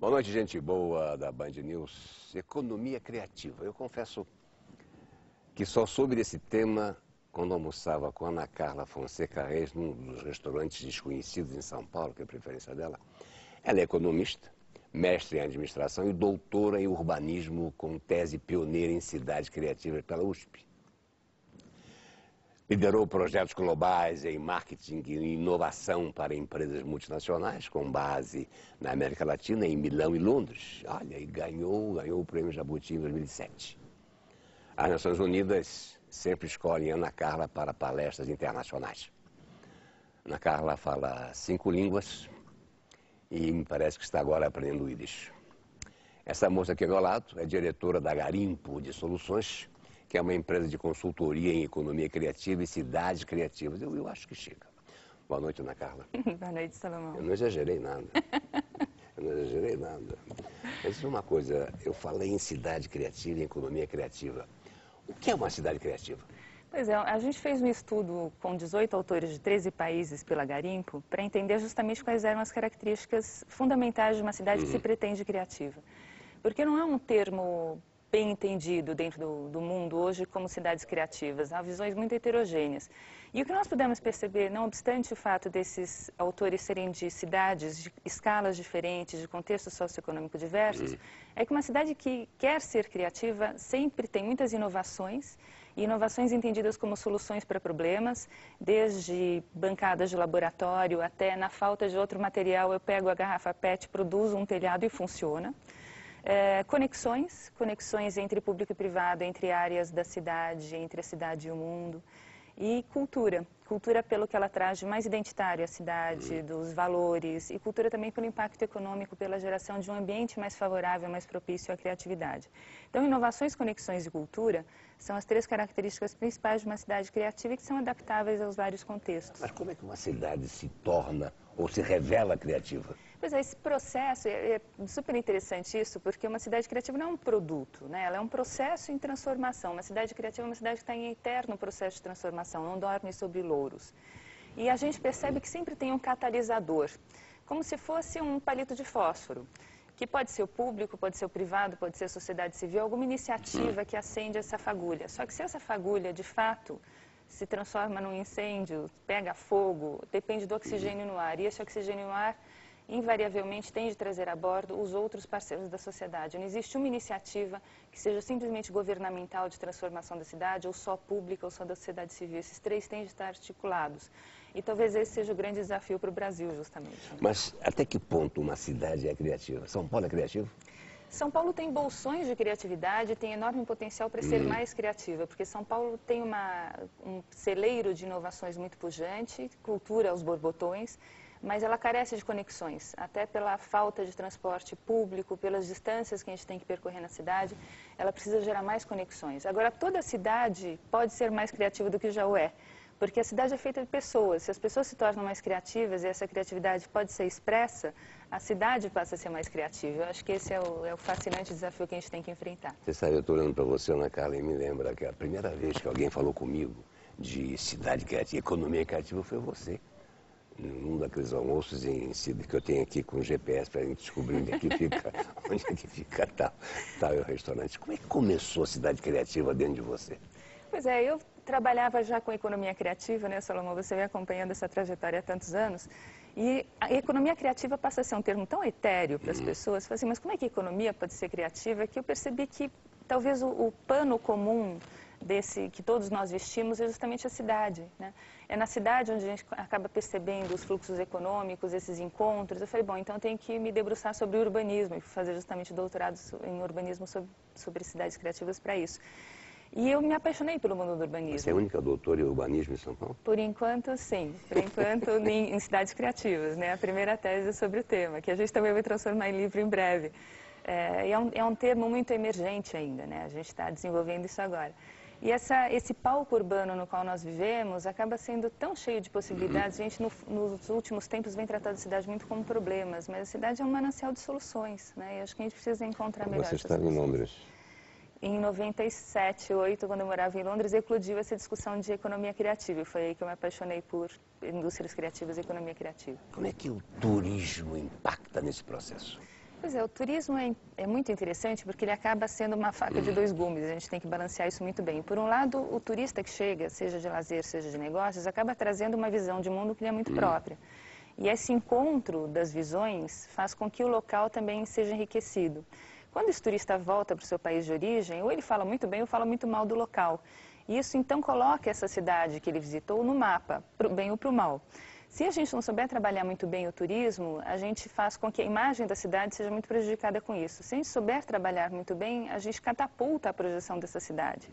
Boa noite, gente boa da Band News. Economia criativa. Eu confesso que só soube desse tema quando almoçava com a Ana Carla Fonseca Reis num dos restaurantes desconhecidos em São Paulo, que é a preferência dela. Ela é economista, mestre em administração e doutora em urbanismo com tese pioneira em cidades criativas pela USP. Liderou projetos globais em marketing e inovação para empresas multinacionais, com base na América Latina, em Milão e Londres. Olha, e ganhou o Prêmio Jabuti em 2007. As Nações Unidas sempre escolhem Ana Carla para palestras internacionais. Ana Carla fala 5 línguas e me parece que está agora aprendendo Yiddish. Essa moça aqui ao meu lado é diretora da Garimpo de Soluções, que é uma empresa de consultoria em economia criativa e cidades criativas. Eu acho que chega. Boa noite, Ana Carla. Boa noite, Salomão. Eu não exagerei nada. Mas isso é uma coisa, eu falei em cidade criativa e em economia criativa. O que é uma cidade criativa? Pois é, a gente fez um estudo com 18 autores de 13 países pela Garimpo para entender justamente quais eram as características fundamentais de uma cidade que se pretende criativa. Porque não é um termo bem entendido dentro do mundo hoje como cidades criativas. Há visões muito heterogêneas. E o que nós pudemos perceber, não obstante o fato desses autores serem de cidades, de escalas diferentes, de contextos socioeconômicos diversos, é que uma cidade que quer ser criativa sempre tem muitas inovações, e inovações entendidas como soluções para problemas, desde bancadas de laboratório até na falta de outro material, eu pego a garrafa PET, produzo um telhado e funciona. Conexões entre público e privado, entre áreas da cidade, entre a cidade e o mundo. E cultura pelo que ela traz de mais identitário à cidade, dos valores, e cultura também pelo impacto econômico, pela geração de um ambiente mais favorável, mais propício à criatividade. Então, inovações, conexões e cultura são as 3 características principais de uma cidade criativa e que são adaptáveis aos vários contextos. Mas como é que uma cidade se torna ou se revela criativa? Pois é, esse processo é super interessante isso, porque uma cidade criativa não é um produto, né? Ela é um processo em transformação. Uma cidade criativa é uma cidade que está em eterno processo de transformação, não dorme sobre louros. E a gente percebe que sempre tem um catalisador, como se fosse um palito de fósforo, que pode ser o público, pode ser o privado, pode ser a sociedade civil, alguma iniciativa que acende essa fagulha. Só que se essa fagulha, de fato, se transforma num incêndio, pega fogo, depende do oxigênio no ar, e esse oxigênio no ar invariavelmente tem de trazer a bordo os outros parceiros da sociedade. Não existe uma iniciativa que seja simplesmente governamental de transformação da cidade, ou só pública, ou só da sociedade civil. Esses 3 têm de estar articulados. E talvez esse seja o grande desafio para o Brasil, justamente. Mas até que ponto uma cidade é criativa? São Paulo é criativo? São Paulo tem bolsões de criatividade, tem enorme potencial para ser mais criativa, porque São Paulo tem um celeiro de inovações muito pujante, cultura aos borbotões, mas ela carece de conexões, até pela falta de transporte público, pelas distâncias que a gente tem que percorrer na cidade, ela precisa gerar mais conexões. Agora, toda cidade pode ser mais criativa do que já o é, porque a cidade é feita de pessoas. Se as pessoas se tornam mais criativas e essa criatividade pode ser expressa, a cidade passa a ser mais criativa. Eu acho que esse é o fascinante desafio que a gente tem que enfrentar. Você sabe, eu estou olhando para você, Ana Carla, e me lembra que a primeira vez que alguém falou comigo de cidade criativa, economia criativa, foi você. Num daqueles almoços que eu tenho aqui com o GPS para a gente descobrir onde é que fica tal o restaurante. Como é que começou a cidade criativa dentro de você? Pois é, eu trabalhava já com economia criativa, né, Salomão? Você vem acompanhando essa trajetória há tantos anos. E a economia criativa passa a ser um termo tão etéreo para as pessoas. Assim, mas como é que a economia pode ser criativa? Que eu percebi que talvez o pano comum que todos nós vestimos é justamente a cidade, né? É na cidade onde a gente acaba percebendo os fluxos econômicos, esses encontros. Eu falei, bom, então eu tenho que me debruçar sobre o urbanismo e fazer justamente doutorado em urbanismo sobre cidades criativas para isso. E eu me apaixonei pelo mundo do urbanismo. Você é a única doutora em urbanismo em São Paulo? Por enquanto, sim. Por enquanto, em cidades criativas, né? A primeira tese é sobre o tema, que a gente também vai transformar em livro em breve. É um termo muito emergente ainda, né? A gente está desenvolvendo isso agora. E esse palco urbano no qual nós vivemos acaba sendo tão cheio de possibilidades. A gente, nos últimos tempos, vem tratando a cidade muito como problemas, mas a cidade é um manancial de soluções, né? E acho que a gente precisa encontrar melhor Você estava em Londres? Em 97, 98, quando eu morava em Londres, eclodiu essa discussão de economia criativa. E foi aí que eu me apaixonei por indústrias criativas e economia criativa. Como é que o turismo impacta nesse processo? Pois é, o turismo é muito interessante porque ele acaba sendo uma faca de dois gumes, a gente tem que balancear isso muito bem. Por um lado, o turista que chega, seja de lazer, seja de negócios, acaba trazendo uma visão de mundo que lhe é muito própria. E esse encontro das visões faz com que o local também seja enriquecido. Quando esse turista volta para o seu país de origem, ou ele fala muito bem ou fala muito mal do local. E isso então coloca essa cidade que ele visitou no mapa, para o bem ou para o mal. Se a gente não souber trabalhar muito bem o turismo, a gente faz com que a imagem da cidade seja muito prejudicada com isso. Se a gente souber trabalhar muito bem, a gente catapulta a projeção dessa cidade.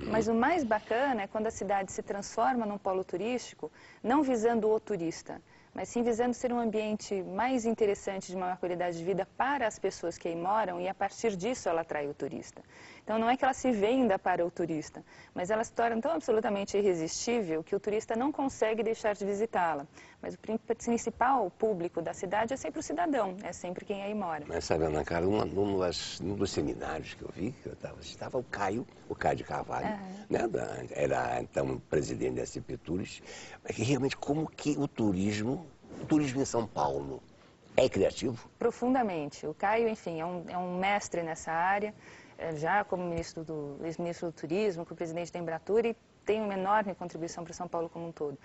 Mas o mais bacana é quando a cidade se transforma num polo turístico, não visando o turista, mas sim visando ser um ambiente mais interessante, de maior qualidade de vida para as pessoas que aí moram, e a partir disso ela atrai o turista. Então não é que ela se venda para o turista, mas ela se torna tão absolutamente irresistível que o turista não consegue deixar de visitá-la. Mas o principal público da cidade é sempre o cidadão, é sempre quem aí mora. Mas sabe, Ana Carla, num dos seminários que eu vi, que eu estava o Caio de Carvalho, né, era então presidente da SP Tours, mas que realmente como que o turismo em São Paulo é criativo? Profundamente. O Caio, enfim, é um mestre nessa área, já como ex-ministro do Turismo, como presidente da Embratur, e tem uma enorme contribuição para São Paulo como um todo.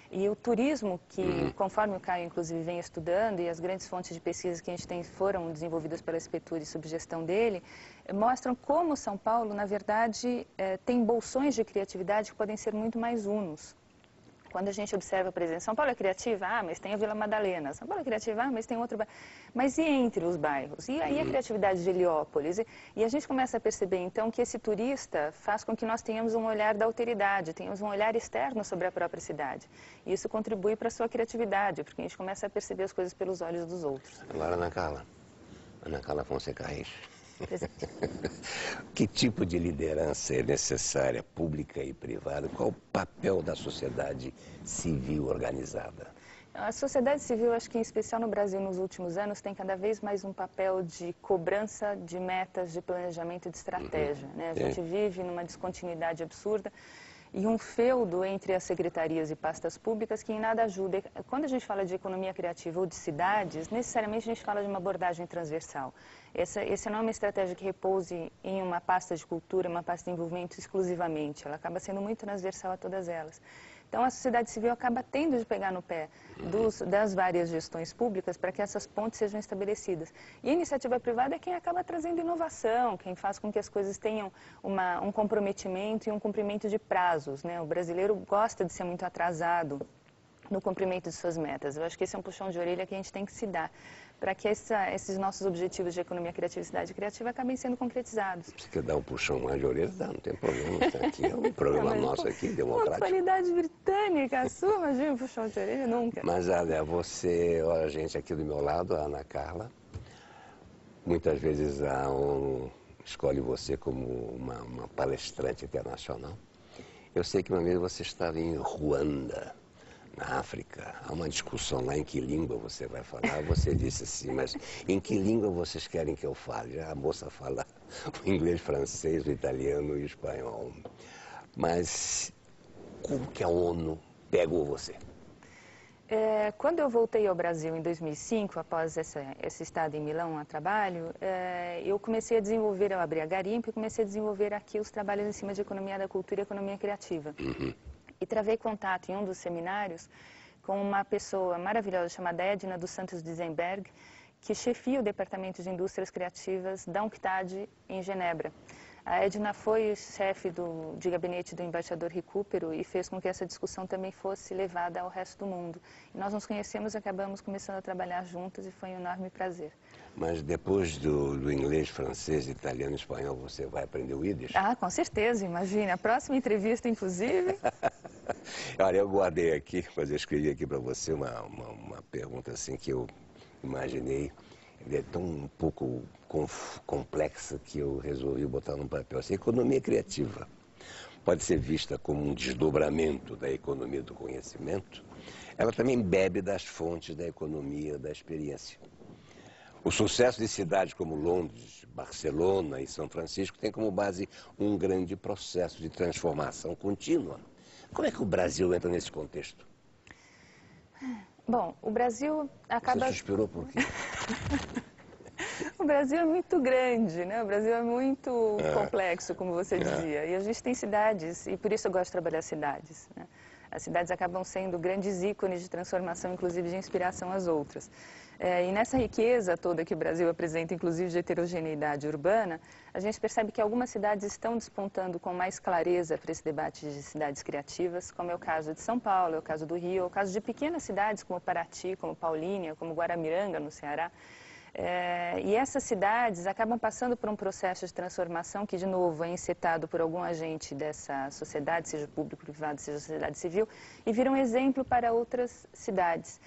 E o turismo, que conforme o Caio inclusive vem estudando, e as grandes fontes de pesquisa que a gente tem foram desenvolvidas pela SP Tours sob gestão dele, mostram como São Paulo, na verdade, tem bolsões de criatividade que podem ser muito mais unos. Quando a gente observa, por exemplo, São Paulo é criativa, mas tem a Vila Madalena. São Paulo é criativa, mas tem outro bairro. Mas e entre os bairros? E aí a criatividade de Heliópolis? E a gente começa a perceber, então, que esse turista faz com que nós tenhamos um olhar da alteridade, tenhamos um olhar externo sobre a própria cidade. E isso contribui para a sua criatividade, porque a gente começa a perceber as coisas pelos olhos dos outros. Agora, Ana Carla Fonseca Reis. Que tipo de liderança é necessária, pública e privada? Qual o papel da sociedade civil organizada? A sociedade civil, acho que em especial no Brasil nos últimos anos, tem cada vez mais um papel de cobrança de metas, de planejamento e de estratégia. Né? A gente vive numa descontinuidade absurda e um feudo entre as secretarias e pastas públicas que em nada ajuda. Quando a gente fala de economia criativa ou de cidades, necessariamente a gente fala de uma abordagem transversal. Essa não é uma estratégia que repouse em uma pasta de cultura, uma pasta de desenvolvimento exclusivamente. Ela acaba sendo muito transversal a todas elas. Então, a sociedade civil acaba tendo de pegar no pé das várias gestões públicas para que essas pontes sejam estabelecidas. E a iniciativa privada é quem acaba trazendo inovação, quem faz com que as coisas tenham um comprometimento e um cumprimento de prazos, né? O brasileiro gosta de ser muito atrasado no cumprimento de suas metas. Eu acho que esse é um puxão de orelha que a gente tem que se dar para que esses nossos objetivos de economia criativa e cidade criativa acabem sendo concretizados. Se quer dar um puxão mais de orelha, dá, não tem problema. Aqui é um programa nosso aqui, democrático. Qualidade britânica, a sua, imagina um puxão de orelha, nunca. Mas, olha, olha a gente aqui do meu lado, a Ana Carla, muitas vezes a ONU escolhe você como uma palestrante internacional. Eu sei que uma vez você estava em Ruanda, na África, há uma discussão lá em que língua você vai falar. Você disse assim, mas em que língua vocês querem que eu fale? A moça fala o inglês, francês, o italiano e o espanhol. Mas como que a ONU pegou você? Quando eu voltei ao Brasil em 2005, após esse estado em Milão a trabalho, eu comecei a desenvolver, eu abri a Garimpo e comecei a desenvolver aqui os trabalhos em cima de economia da cultura e economia criativa. E travei contato em um dos seminários com uma pessoa maravilhosa chamada Edna dos Santos Dizenberg, que chefia o Departamento de Indústrias Criativas da UNCTAD em Genebra. A Edna foi chefe de gabinete do embaixador Recupero e fez com que essa discussão também fosse levada ao resto do mundo. E nós nos conhecemos e acabamos começando a trabalhar juntos e foi um enorme prazer. Mas depois do inglês, francês, italiano e espanhol, você vai aprender o Yiddish? Ah, com certeza, imagina. A próxima entrevista, inclusive... Olha, eu guardei aqui, mas eu escrevi aqui para você uma pergunta assim que eu imaginei. Ele é tão um pouco complexa que eu resolvi botar num papel. Assim, a economia criativa pode ser vista como um desdobramento da economia do conhecimento. Ela também bebe das fontes da economia da experiência. O sucesso de cidades como Londres, Barcelona e São Francisco tem como base um grande processo de transformação contínua. Como é que o Brasil entra nesse contexto? Bom, o Brasil acaba... Você suspirou por quê? O Brasil é muito grande, né? O Brasil é muito complexo, como você dizia. E a gente tem cidades, e por isso eu gosto de trabalhar cidades, né? As cidades acabam sendo grandes ícones de transformação, inclusive de inspiração às outras. E nessa riqueza toda que o Brasil apresenta, inclusive de heterogeneidade urbana, a gente percebe que algumas cidades estão despontando com mais clareza para esse debate de cidades criativas, como é o caso de São Paulo, é o caso do Rio, é o caso de pequenas cidades como Paraty, como Paulínia, como Guaramiranga, no Ceará. E essas cidades acabam passando por um processo de transformação que, de novo, é encetado por algum agente dessa sociedade, seja público, privado, seja sociedade civil, e vira um exemplo para outras cidades.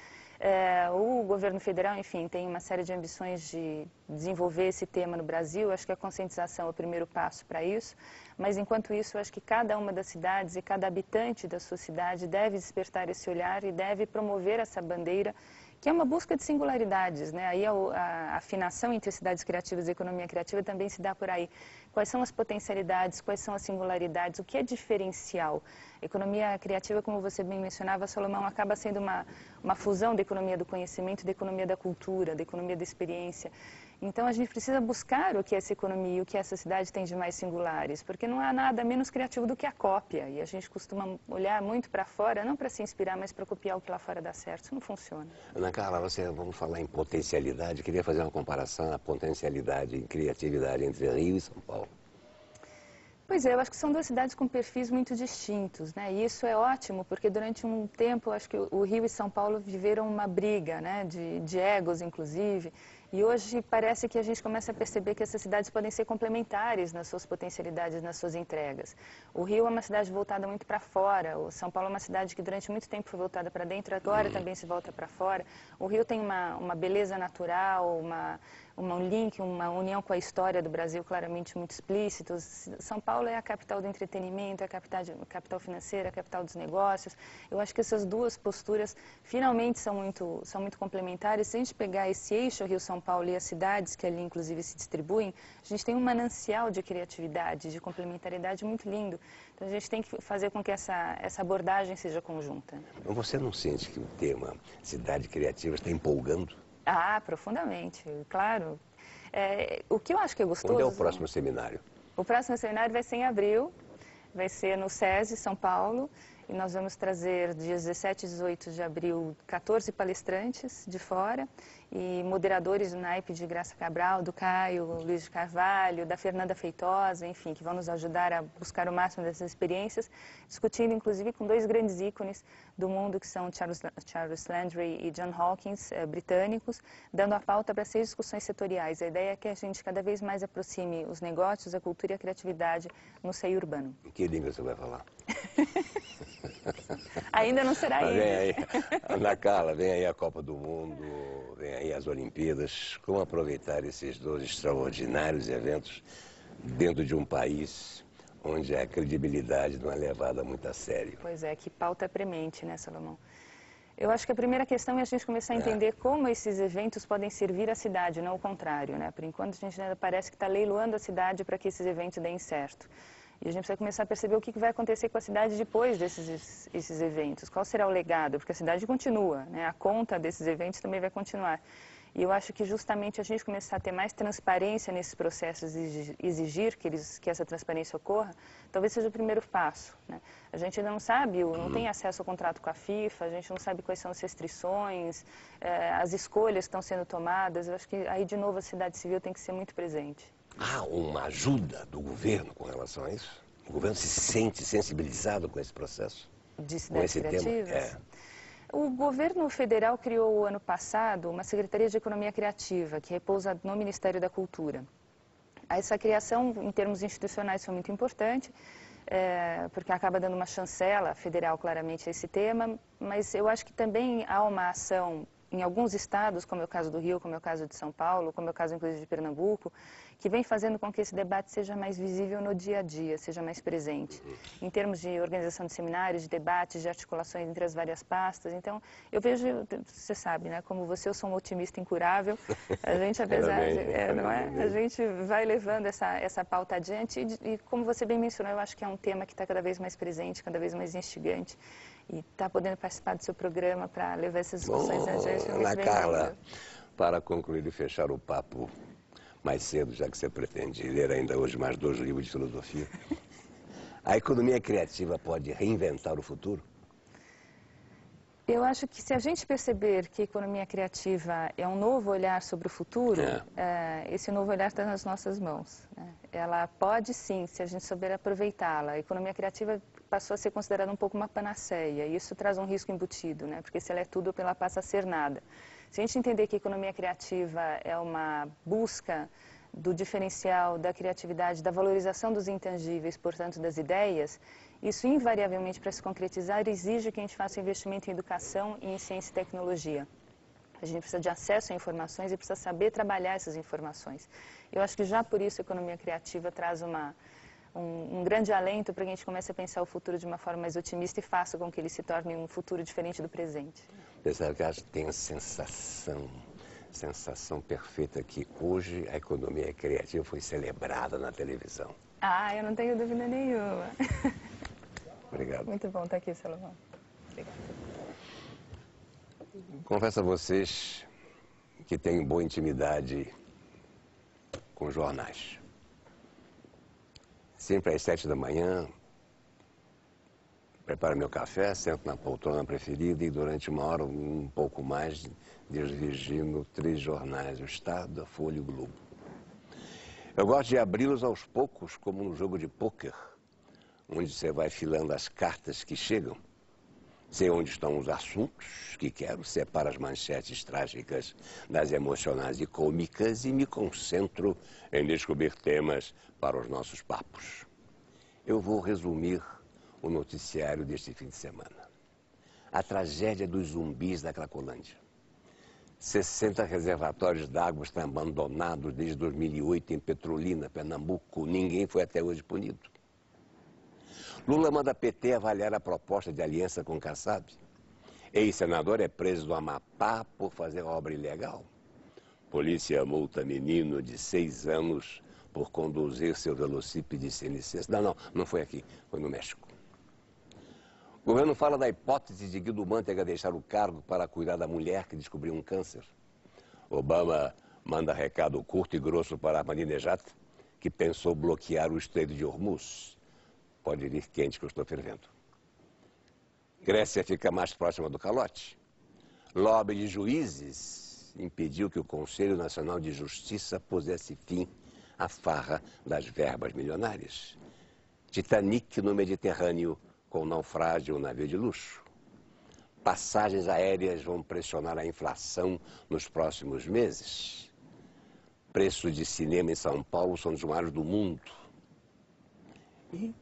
O governo federal, enfim, tem uma série de ambições de desenvolver esse tema no Brasil. Acho que a conscientização é o primeiro passo para isso, mas enquanto isso, acho que cada uma das cidades e cada habitante da sua cidade deve despertar esse olhar e deve promover essa bandeira, que é uma busca de singularidades, né? Aí a afinação entre cidades criativas e economia criativa também se dá por aí. Quais são as potencialidades, quais são as singularidades, o que é diferencial? Economia criativa, como você bem mencionava, Salomão, acaba sendo uma fusão da economia do conhecimento, da economia da cultura, da economia da experiência. Então, a gente precisa buscar o que essa economia, o que essa cidade tem de mais singulares, porque não há nada menos criativo do que a cópia. E a gente costuma olhar muito para fora, não para se inspirar, mas para copiar o que lá fora dá certo. Isso não funciona. Ana Carla, vamos falar em potencialidade. Queria fazer uma comparação da potencialidade e criatividade entre Rio e São Paulo. Pois é, eu acho que são duas cidades com perfis muito distintos, né? E isso é ótimo, porque durante um tempo, eu acho que o Rio e São Paulo viveram uma briga, né? De egos, inclusive. E hoje parece que a gente começa a perceber que essas cidades podem ser complementares nas suas potencialidades, nas suas entregas. O Rio é uma cidade voltada muito para fora, o São Paulo é uma cidade que durante muito tempo foi voltada para dentro, agora também se volta para fora. O Rio tem uma beleza natural, um link, uma união com a história do Brasil claramente muito explícitos. São Paulo é a capital do entretenimento, é a capital financeira, a capital dos negócios. Eu acho que essas duas posturas finalmente são muito complementares. Se a gente pegar esse eixo Rio-São Paulo e as cidades que ali inclusive se distribuem, a gente tem um manancial de criatividade, de complementaridade muito lindo. Então a gente tem que fazer com que essa abordagem seja conjunta. Você não sente que o tema cidade criativa está empolgando? Ah, profundamente, claro. O que eu acho que é gostoso... Onde é o próximo seminário? O próximo seminário vai ser em abril, vai ser no SESI, São Paulo, e nós vamos trazer dias 17 e 18 de abril 14 palestrantes de fora e moderadores do naipe de Graça Cabral, do Caio, Luiz de Carvalho, da Fernanda Feitosa, enfim, que vão nos ajudar a buscar o máximo dessas experiências, discutindo inclusive com dois grandes ícones do mundo, que são Charles Landry e John Hawkins, britânicos, dando a pauta para 6 discussões setoriais. A ideia é que a gente cada vez mais aproxime os negócios, a cultura e a criatividade no seio urbano. Em que língua você vai falar? Ainda não será isso. Vem aí, Ana Carla, vem aí a Copa do Mundo, vem aí as Olimpíadas. Como aproveitar esses 2 extraordinários eventos dentro de um país onde a credibilidade não é levada muito a sério? Pois é, que pauta premente, né, Salomão? Eu acho que a primeira questão é a gente começar a entender como esses eventos podem servir à cidade, não o contrário, né? Por enquanto a gente ainda parece que está leiloando a cidade para que esses eventos deem certo. E a gente precisa começar a perceber o que vai acontecer com a cidade depois desses eventos. Qual será o legado? Porque a cidade continua, né? A conta desses eventos também vai continuar. E eu acho que justamente a gente começar a ter mais transparência nesses processos e exigir que essa transparência ocorra, talvez seja o primeiro passo, né? A gente ainda não sabe, não tem acesso ao contrato com a FIFA, a gente não sabe quais são as restrições, as escolhas que estão sendo tomadas. Eu acho que aí, de novo, a sociedade civil tem que ser muito presente. Há uma ajuda do governo com relação a isso? O governo se sente sensibilizado com esse processo? De cidades criativas? Tema? O governo federal criou, ano passado, uma Secretaria de Economia Criativa, que repousa no Ministério da Cultura. Essa criação, em termos institucionais, foi muito importante, porque acaba dando uma chancela federal, claramente, a esse tema, mas eu acho que também há uma ação em alguns estados, como é o caso do Rio, como é o caso de São Paulo, como é o caso, inclusive, de Pernambuco, que vem fazendo com que esse debate seja mais visível no dia a dia, seja mais presente, em termos de organização de seminários, de debates, de articulações entre as várias pastas. Então, eu vejo, você sabe, né, como você, eu sou um otimista incurável, a gente, apesar de, não é? A gente vai levando essa pauta adiante e, como você bem mencionou, eu acho que é um tema que está cada vez mais presente, cada vez mais instigante, e está podendo participar do seu programa para levar essas discussões adiante. Ana Carla, para concluir e fechar o papo, mais cedo, já que você pretende ler ainda hoje mais 2 livros de filosofia. A economia criativa pode reinventar o futuro? Eu acho que se a gente perceber que a economia criativa é um novo olhar sobre o futuro, esse novo olhar está nas nossas mãos, né? Ela pode sim, se a gente souber aproveitá-la. A economia criativa passou a ser considerada um pouco uma panaceia, e isso traz um risco embutido, né? Porque se ela é tudo, ela passa a ser nada. Se a gente entender que a economia criativa é uma busca do diferencial, da criatividade, da valorização dos intangíveis, portanto das ideias, isso invariavelmente para se concretizar exige que a gente faça investimento em educação e em ciência e tecnologia. A gente precisa de acesso a informações e precisa saber trabalhar essas informações. Eu acho que já por isso a economia criativa traz um grande alento para que a gente comece a pensar o futuro de uma forma mais otimista e faça com que ele se torne um futuro diferente do presente. Você sabe que eu acho que tem a sensação perfeita que hoje a economia criativa foi celebrada na televisão. Ah, eu não tenho dúvida nenhuma. Obrigado. Muito bom estar aqui, Salomão. Obrigada. Confesso a vocês que tenho boa intimidade com jornais. Sempre às 7 da manhã, preparo meu café, sento na poltrona preferida e durante 1 hora, um pouco mais, dirigindo 3 jornais, o Estado, a Folha e o Globo. Eu gosto de abri-los aos poucos, como no jogo de pôquer, onde você vai filando as cartas que chegam, sei onde estão os assuntos que quero, separo as manchetes trágicas das emocionais e cômicas e me concentro em descobrir temas para os nossos papos. Eu vou resumir o noticiário deste fim de semana. A tragédia dos zumbis da Cracolândia. 60 reservatórios d'água estão abandonados desde 2008 em Petrolina, Pernambuco. Ninguém foi até hoje punido. Lula manda PT avaliar a proposta de aliança com Kassab. Ex-senador é preso do Amapá por fazer obra ilegal. Polícia multa menino de 6 anos por conduzir seu velocípede sem licença. Não foi aqui, foi no México. O governo fala da hipótese de Guido Mantega deixar o cargo para cuidar da mulher que descobriu um câncer. Obama manda recado curto e grosso para Ahmadinejad, que pensou bloquear o Estreito de Hormuz. Pode vir quente que eu estou fervendo. Grécia fica mais próxima do calote. Lobby de juízes impediu que o Conselho Nacional de Justiça pusesse fim à farra das verbas milionárias. Titanic no Mediterrâneo com naufrágio um navio de luxo. Passagens aéreas vão pressionar a inflação nos próximos meses. Preços de cinema em São Paulo são dos maiores do mundo. E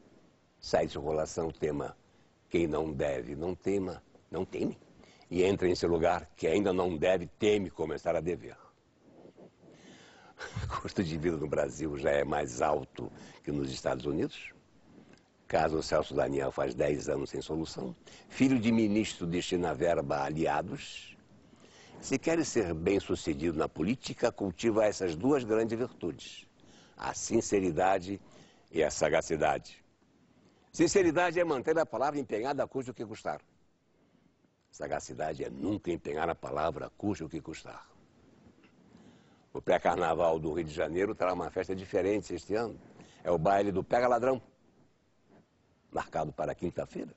sai de circulação o tema quem não deve, não tema, não teme. E entra em seu lugar que ainda não deve, teme começar a dever. O custo de vida no Brasil já é mais alto que nos Estados Unidos. Caso Celso Daniel faz 10 anos sem solução. Filho de ministro destina verba a aliados. Se quer ser bem-sucedido na política, cultiva essas 2 grandes virtudes. A sinceridade e a sagacidade. Sinceridade é manter a palavra empenhada custe o que custar. Sagacidade é nunca empenhar a palavra custe o que custar. O pré-carnaval do Rio de Janeiro terá uma festa diferente este ano. É o baile do Pega Ladrão, marcado para quinta-feira,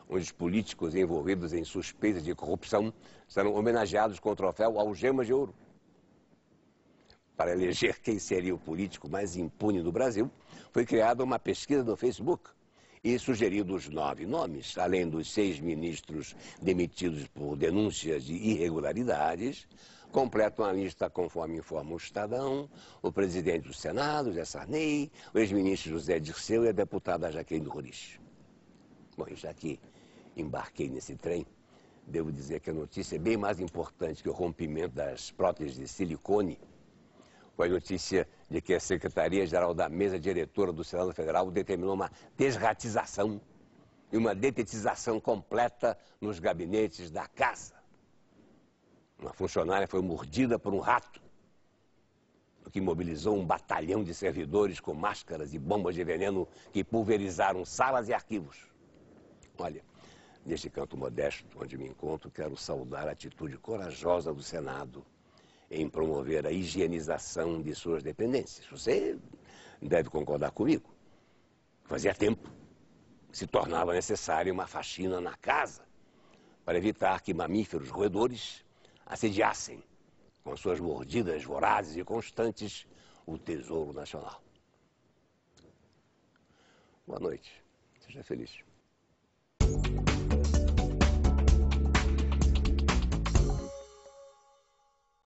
onde os políticos envolvidos em suspeitas de corrupção serão homenageados com o troféu Algemas de Ouro. Para eleger quem seria o político mais impune do Brasil, foi criada uma pesquisa no Facebook e sugeridos 9 nomes, além dos 6 ministros demitidos por denúncias de irregularidades, completam a lista conforme informa o Estadão, o presidente do Senado, José Sarney, o ex-ministro José Dirceu e a deputada Jaqueline Roriz. Bom, já que embarquei nesse trem, devo dizer que a notícia é bem mais importante que o rompimento das próteses de silicone. Foi a notícia de que a Secretaria-Geral da Mesa Diretora do Senado Federal determinou uma desratização e uma detetização completa nos gabinetes da Casa. Uma funcionária foi mordida por um rato, o que mobilizou um batalhão de servidores com máscaras e bombas de veneno que pulverizaram salas e arquivos. Olha, neste canto modesto onde me encontro, quero saudar a atitude corajosa do Senado em promover a higienização de suas dependências. Você deve concordar comigo. Fazia tempo que se tornava necessária uma faxina na casa para evitar que mamíferos roedores assediassem, com suas mordidas vorazes e constantes, o tesouro nacional. Boa noite. Seja feliz.